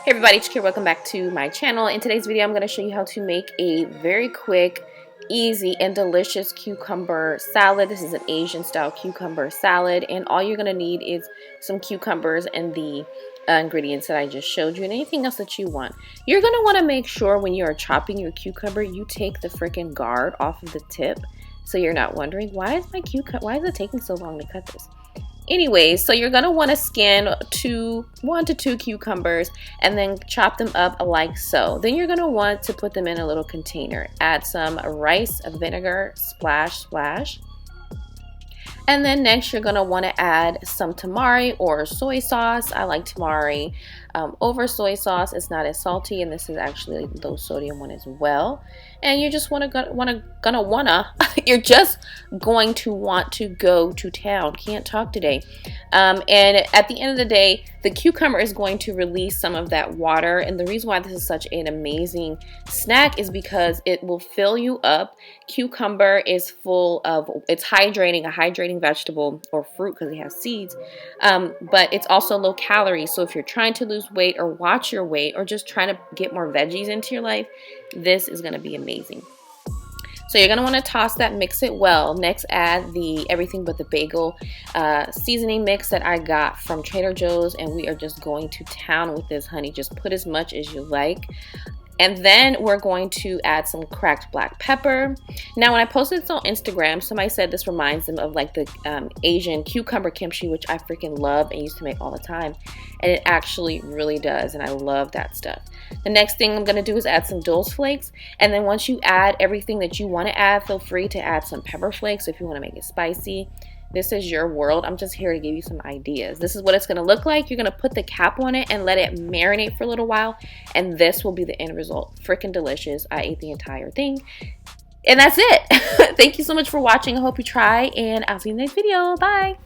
Hey everybody, it's Kira. Welcome back to my channel. In today's video, I'm going to show you how to make a very quick, easy, and delicious cucumber salad. This is an Asian style cucumber salad, and all you're going to need is some cucumbers and the ingredients that I just showed you, and anything else that you want. You're going to want to make sure when you are chopping your cucumber, you take the freaking guard off of the tip, so you're not wondering, why is it taking so long to cut this? Anyways, so you're going to want to skin 1 to 2 cucumbers and then chop them up like so. Then you're going to want to put them in a little container. Add some rice vinegar, splash. And then next you're going to want to add some tamari or soy sauce. I like tamari over soy sauce. It's not as salty, and this is actually a low sodium one as well. And you just you're just going to want to go to town. Can't talk today. And at the end of the day, the cucumber is going to release some of that water. And the reason why this is such an amazing snack is because it will fill you up. Cucumber is it's hydrating, a hydrating vegetable or fruit because it has seeds. But it's also low calorie. So if you're trying to lose weight or watch your weight or just trying to get more veggies into your life, this is going to be amazing. So you're going to want to toss that, mix it well. Next, add the everything but the bagel seasoning mix that I got from Trader Joe's, and we are just going to town with this, honey. Just put as much as you like. And then we're going to add some cracked black pepper. Now, when I posted this on Instagram, somebody said this reminds them of like the Asian cucumber kimchi, which I freaking love and used to make all the time. And it actually really does, and I love that stuff. The next thing I'm going to do is add some dulse flakes. And then once you add everything that you want to add, feel free to add some pepper flakes if you want to make it spicy. This is your world. I'm just here to give you some ideas. This is what it's going to look like. You're going to put the cap on it and let it marinate for a little while. And this will be the end result. Freaking delicious. I ate the entire thing. And that's it. Thank you so much for watching. I hope you try. And I'll see you in the next video. Bye.